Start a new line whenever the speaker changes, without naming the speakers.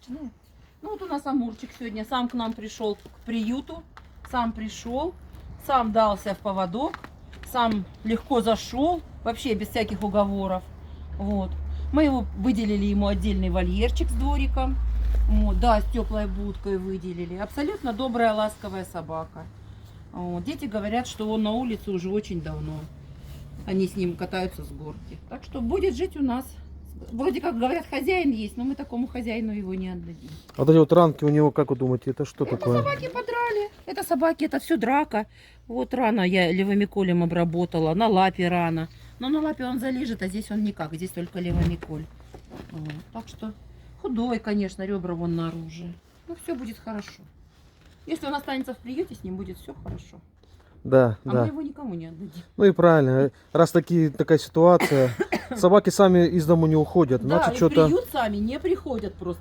начинает. Ну вот у нас Амурчик сегодня сам к нам пришел к приюту, сам пришел, сам дался в поводок, сам легко зашел, вообще без всяких уговоров. Вот. Мы его выделили ему отдельный вольерчик с двориком. Вот, да, с теплой будкой выделили. Абсолютно добрая, ласковая собака. Вот. Дети говорят, что он на улице уже очень давно. Они с ним катаются с горки. Так что будет жить у нас. Вроде как говорят, хозяин есть, но мы такому хозяину его не отдадим.
А вот эти вот ранки у него, как вы думаете, это что
Это
такое?
собаки подрали. Это собаки, это все драка. Вот рана я левомиколем обработала. На лапе рана. Но на лапе он залежит, а здесь он никак. Здесь только левомиколь. Вот. Так что худой, конечно, ребра вон наружу. Ну, все будет хорошо. Если он останется в приюте, с ним будет все хорошо.
Да,
А
да.
мы его никому не отдадим.
Ну и правильно. Раз такая ситуация, собаки сами из дому не уходят.
Да,
Значит,
и в
что-то...
приют сами не приходят просто.